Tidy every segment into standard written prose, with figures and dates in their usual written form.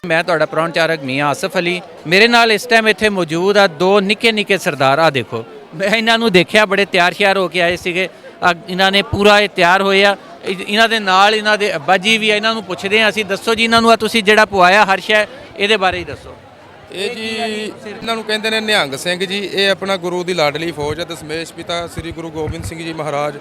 मैं तुहाडा प्राहुणचारक मियाँ आसिफ अली। मेरे नाल इस टाइम इत्थे मौजूद आ दो निक्के निक्के सरदार। आ देखो, मैं इन्हों देखिया बड़े तैयार श्यार होके आए सीगे। इन्होंने पूरा ये तैयार होया। इन्हों दे नाल इन्हों दे अब्बा जी भी। इन्हों पुछदे हैं, असीं दसो जी इन्हों तुसीं जिहड़ा पवाया हर शै इहदे बारे ही दसो। ਇਹ ਜੀ ਇਹਨਾਂ ਨੂੰ ਕਹਿੰਦੇ ਨੇ ਨਿਹੰਗ ਸਿੰਘ ਜੀ। ਇਹ ਆਪਣਾ ਗੁਰੂ ਦੀ ਲਾਡਲੀ ਫੌਜ ਹੈ। ਦਸਮੇਸ਼ ਪਿਤਾ ਸ੍ਰੀ ਗੁਰੂ ਗੋਬਿੰਦ ਸਿੰਘ ਜੀ ਮਹਾਰਾਜ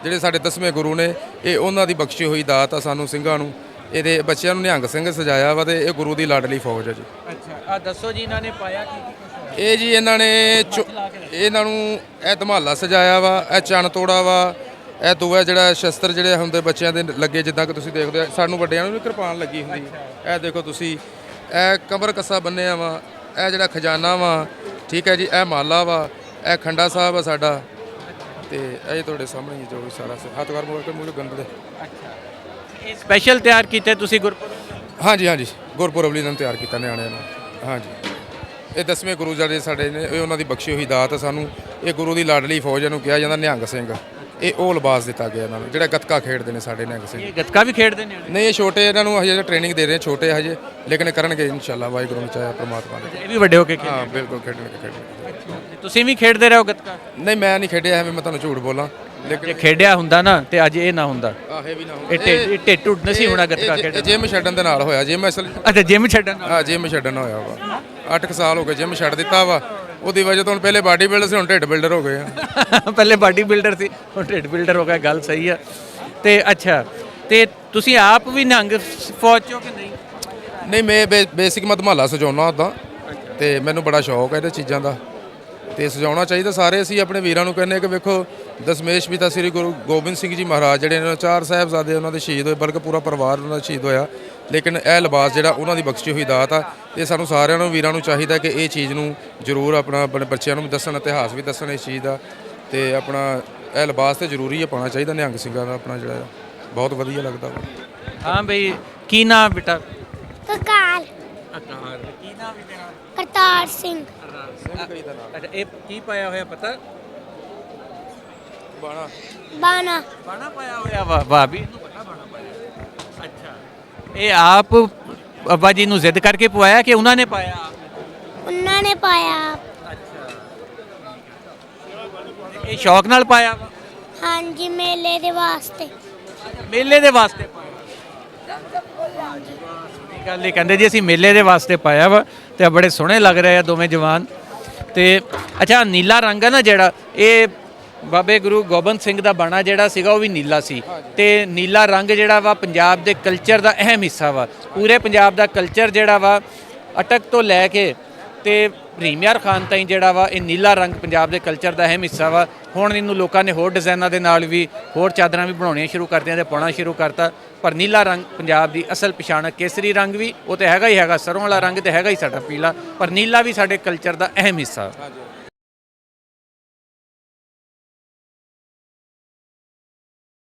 ਜਿਹੜੇ ਸਾਡੇ 10ਵੇਂ ਗੁਰੂ ਨੇ, ਇਹ ਉਹਨਾਂ ਦੀ ਬਖਸ਼ੀ ਹੋਈ ਦਾਤ ਆ ਸਾਨੂੰ ਸਿੰਘਾਂ ਨੂੰ। ਇਹਦੇ ਬੱਚਿਆਂ ਨੂੰ ਨਿਹੰਗ ਸਿੰਘ ਸਜਾਇਆ ਵਾ ਤੇ ਇਹ ਗੁਰੂ ਦੀ ਲਾਡਲੀ ਫੌਜ ਹੈ ਜੀ। ਅੱਛਾ, ਆ ਦਸੋ ਜੀ ਇਹਨਾਂ ਨੇ ਪਾਇਆ ਕੀ ਕੀ? ਇਹ ਜੀ ਇਹਨਾਂ ਨੇ ਇਹਨਾਂ ਨੂੰ ਇਹ ਧਮਾਲਾ ਸਜਾਇਆ ਵਾ, ਇਹ ਚਣ ਤੋੜਾ ਵਾ, ਇਹ ਦੂਆ ਜਿਹੜਾ ਸ਼ਸਤਰ ਜਿਹੜੇ ਹੁੰਦੇ ਬੱਚਿਆਂ ਦੇ ਲੱਗੇ, ਜਿੱਦਾਂ ਕਿ ਤੁਸੀਂ ਦੇਖਦੇ ਹੋ ਸਾਨੂੰ ਵੱਡਿਆਂ ਨੂੰ ਵੀ ਕਿਰਪਾਨ ਲੱਗੀ ਹੁੰਦੀ। ਇਹ ਦੇਖੋ ਤੁਸੀਂ, ਇਹ ਕਮਰ ਕੱਸਾ ਬੰਨਿਆ ਵਾ, ਇਹ ਜਿਹੜਾ ਖਜ਼ਾਨਾ ਵਾ, ਠੀਕ ਹੈ ਜੀ, ਇਹ ਮਾਲਾ ਵਾ, ਇਹ ਖੰਡਾ ਸਾਹਿਬ ਆ ਸਾਡਾ, ਤੇ ਇਹ ਤੁਹਾਡੇ ਸਾਹਮਣੇ ਹੀ ਜੋ ਵੀ ਸਾਰਾ ਹੱਥ ਕਰ ਮੋੜ ਕੇ ਮੂਹਰੇ ਗੰਦ ਦੇ। ਅੱਛਾ, ਇਹ ਸਪੈਸ਼ਲ ਤਿਆਰ ਕੀਤੇ ਤੁਸੀਂ ਗੁਰਪੁਰਬ? ਹਾਂਜੀ ਹਾਂਜੀ, ਗੁਰਪੁਰਬ ਲਈ ਇਹਨਾਂ ਨੂੰ ਤਿਆਰ ਕੀਤਾ ਨਿਆਣਿਆਂ ਨੂੰ। ਹਾਂਜੀ, ਇਹ 10ਵੇਂ ਗੁਰੂ ਜਿਹੜੇ ਸਾਡੇ ਨੇ, ਇਹ ਉਹਨਾਂ ਦੀ ਬਖਸ਼ੀ ਹੋਈ ਦਾਤ ਸਾਨੂੰ। ਇਹ ਗੁਰੂ ਦੀ ਲਾਡਲੀ ਫੌਜ ਨੂੰ ਕਿਹਾ ਜਾਂਦਾ ਨਿਹੰਗ ਸਿੰਘ। ਇਹ ਉਹ ਲਿਬਾਸ ਦਿੱਤਾ ਗਿਆ ਇਹਨਾਂ ਨੂੰ ਜਿਹੜੇ ਗੱਤਕਾ ਖੇਡਦੇ ਨੇ ਸਾਡੇ ਨਿਹੰਗ ਸਿੰਘ। ਇਹ ਗੱਤਕਾ ਵੀ ਖੇਡਦੇ ਨੇ? ਨਹੀਂ, ਇਹ ਛੋਟੇ, ਇਹਨਾਂ ਨੂੰ ਹਜੇ ਟ੍ਰੇਨਿੰਗ ਦੇ ਰਹੇ, ਛੋਟੇ ਹਜੇ, ਲੇਕਿਨ ਕਰਨਗੇ ਇਨਸ਼ਾਅੱਲਾ, ਵਾਹਿਗੁਰੂ ਨੂੰ ਚਾਹਿਆ ਪ੍ਰਮਾਤਮਾ ਨੇ। ਇਹ ਵੀ ਵੱਡੇ ਹੋ ਕੇ ਹਾਂ ਬਿਲਕੁਲ ਖੇਡਣਗੇ। ਤੁਸੀਂ ਵੀ ਖੇਡਦੇ ਰਹੋ ਗੱਤਕਾ? ਨਹੀਂ, ਮੈਂ ਨਹੀਂ ਖੇਡਿਆ, ਐਵੇਂ ਮੈਂ ਤੁਹਾਨੂੰ ਝੂਠ ਬੋਲਾਂ। ਲੇਕਿਨ ਜੇ ਖੇਡਿਆ ਹੁੰਦਾ ਨਾ ਤੇ ਅੱਜ ਇਹ ਨਾ ਹੁੰਦਾ। ਆਹੇ ਵੀ ਨਾ ਹੁੰਦਾ। ਇਹ ਢਿੱਡ ਨਹੀਂ ਹੋਣਾ ਗੱਤਕਾ ਖੇਡਣ। ਜਿਮ ਛੱਡਣ ਦੇ ਨਾਲ ਹੋਇਆ। ਜਿਮ ਅਸਲ ਅੱਛਾ, ਜਿਮ ਛੱਡਣ ਨਾਲ? ਹਾਂ, ਜਿਮ ਛੱਡਣ ਹੋਇਆ ਵਾ। 8 ਸਾਲ ਹੋ ਗਏ ਜਿਮ ਛੱਡ ਦਿੱਤਾ ਵਾ। ਉਹਦੀ ਵਜ੍ਹਾ ਤੋਂ ਹੁਣ ਪਹਿਲੇ ਬਾਡੀ ਬਿਲਡਰ ਸੀ, ਹੁਣ ਢਿੱਡ ਬਿਲਡਰ ਹੋ ਗਏ ਆ। ਪਹਿਲੇ ਬਾਡੀ ਬਿਲਡਰ ਸੀ, ਹੁਣ ਢਿੱਡ ਬਿਲਡਰ ਹੋ ਗਿਆ। ਗੱਲ ਸਹੀ ਆ। ਤੇ ਅੱਛਾ, ਤੇ ਤੁਸੀਂ ਆਪ ਵੀ ਨਿਹੰਗ ਫੌਜ ਚੋਂ ਕਿ ਨਹੀਂ? ਨਹੀਂ, ਮੈਂ ਬੇਸਿਕ ਮੈਂ ਧਮਾਲਾ ਸਜਾਉਣਾ ਉੱਦਾਂ, ਤੇ ਮੈਨੂੰ ਬੜਾ ਸ਼ੌਕ ਹੈ ਇਹਦੇ ਚੀਜ਼ਾਂ ਦਾ, ਤੇ ਸਜਾਉਣਾ ਚਾਹੀਦਾ। ਸਾਰੇ ਅਸੀਂ ਆਪਣੇ ਵੀਰਾਂ ਨੂੰ ਕਹਿੰਦੇ ਕਿ ਵੇਖੋ, ਦਸਮੇਸ਼ ਪਿਤਾ ਸ੍ਰੀ ਗੁਰੂ ਗੋਬਿੰਦ ਸਿੰਘ ਜੀ ਮਹਾਰਾਜ ਜਿਹੜੇ ਨੇ, 4 ਸਾਹਿਬਜ਼ਾਦੇ ਉਹਨਾਂ ਦੇ ਸ਼ਹੀਦ ਹੋਏ, ਬਲਕਿ ਪੂਰਾ ਪਰਿਵਾਰ ਉਹਨਾਂ ਦਾ ਸ਼ਹੀਦ ਹੋਇਆ, ਲੇਕਿਨ ਇਹ ਲਿਬਾਸ ਜਿਹੜਾ ਉਹਨਾਂ ਦੀ ਬਖਸ਼ੀ ਹੋਈ ਦਾਤ ਆ। ਇਹ ਸਾਨੂੰ ਸਾਰਿਆਂ ਨੂੰ ਵੀਰਾਂ ਨੂੰ ਚਾਹੀਦਾ ਕਿ ਇਹ ਚੀਜ਼ ਨੂੰ ਜ਼ਰੂਰ ਆਪਣੇ ਬੱਚਿਆਂ ਨੂੰ ਵੀ ਦੱਸਣ, ਇਤਿਹਾਸ ਵੀ ਦੱਸਣ ਇਸ ਚੀਜ਼ ਦਾ, ਤੇ ਆਪਣਾ ਇਹ ਲਿਬਾਸ ਤੇ ਜ਼ਰੂਰੀ ਹੈ ਪਾਉਣਾ ਚਾਹੀਦਾ ਨਿਹੰਗ ਸਿੰਘਾਂ ਦਾ। ਆਪਣਾ ਜਿਹੜਾ ਬਹੁਤ ਵਧੀਆ ਲੱਗਦਾ ਵਾ। ਹਾਂ ਬਈ, ਕੀ ਨਾਮ ਬੇਟਾ? ਕਕਾਰ ਅਕਾਰ। ਕੀ ਨਾਮ ਹੈ ਤੇਰਾ? ਕਰਤਾਰ ਸਿੰਘ। ਅੱਛਾ, ਇਹ ਕੀ ਪਾਇਆ ਹੋਇਆ ਪਤਾ? ਬਾਣਾ। ਬਾਣਾ ਬਾਣਾ ਪਾਇਆ ਹੋਇਆ ਵਾ। ਵਾਹ ਵੀ, ਇਹਨੂੰ ਪਤਾ ਬਾਣਾ ਪਾਇਆ। ਅੱਛਾ, ਇਹ ਆਪ ਅੱਬਾ ਜੀ ਨੂੰ ਜ਼ਿੱਦ ਕਰਕੇ ਪਵਾਇਆ ਕਿ ਉਹਨਾਂ ਨੇ ਪਾਇਆ? ਉਹਨਾਂ ਨੇ ਪਾਇਆ। ਅੱਛਾ, ਇਹ ਸ਼ੌਕ ਨਾਲ ਪਾਇਆ ਵਾ? ਹਾਂਜੀ, ਮੇਲੇ ਦੇ ਵਾਸਤੇ। ਮੇਲੇ ਦੇ ਵਾਸਤੇ ਪਾਇਆ? ਗੱਲ ਇਹ ਕਹਿੰਦੇ ਜੀ ਅਸੀਂ ਮੇਲੇ ਦੇ ਵਾਸਤੇ ਪਾਇਆ ਵਾ, ਤੇ ਬੜੇ ਸੋਹਣੇ ਲੱਗ ਰਹੇ ਆ ਦੋਵੇਂ ਜਵਾਨ। ਤੇ ਅੱਛਾ, ਨੀਲਾ ਰੰਗ ਹੈ ਨਾ ਜਿਹੜਾ, ਇਹ ਬਾਬੇ ਗੁਰੂ ਗੋਬਿੰਦ ਸਿੰਘ ਦਾ ਬਾਣਾ ਜਿਹੜਾ ਸੀਗਾ ਉਹ ਵੀ ਨੀਲਾ ਸੀ। ਤੇ ਨੀਲਾ ਰੰਗ ਜਿਹੜਾ ਵਾ ਪੰਜਾਬ ਦੇ ਕਲਚਰ ਦਾ ਅਹਿਮ ਹਿੱਸਾ ਵਾ। ਪੂਰੇ ਪੰਜਾਬ ਦਾ ਕਲਚਰ ਜਿਹੜਾ ਵਾ, ਅਟਕ ਤੋਂ ਲੈ ਕੇ ਤੇ ਪ੍ਰੀਮੀਅਰ ਖਾਨ ਤਾਈਂ ਜਿਹੜਾ ਵਾ, ਇਹ ਨੀਲਾ ਰੰਗ ਪੰਜਾਬ ਦੇ ਕਲਚਰ ਦਾ ਅਹਿਮ ਹਿੱਸਾ ਵਾ। ਹੁਣ ਇਹਨੂੰ ਲੋਕਾਂ ਨੇ ਹੋਰ ਡਿਜ਼ਾਈਨਾਂ ਦੇ ਨਾਲ ਵੀ, ਹੋਰ ਚਾਦਰਾਂ ਵੀ ਬਣਾਉਣੀਆਂ ਸ਼ੁਰੂ ਕਰਤੀਆਂ ਤੇ ਪਾਉਣਾ ਸ਼ੁਰੂ ਕਰਤਾ। ਪਰ ਨੀਲਾ ਰੰਗ ਪੰਜਾਬ ਦੀ ਅਸਲ ਪਛਾਣ। ਕੇਸਰੀ ਰੰਗ ਵੀ ਉਹ ਤੇ ਹੈਗਾ ਹੀ ਹੈਗਾ, ਸਰੋਂ ਵਾਲਾ ਰੰਗ ਤੇ ਹੈਗਾ ਹੀ ਸਾਡਾ ਪੀਲਾ, ਪਰ ਨੀਲਾ ਵੀ ਸਾਡੇ ਕਲਚਰ ਦਾ ਅਹਿਮ ਹਿੱਸਾ।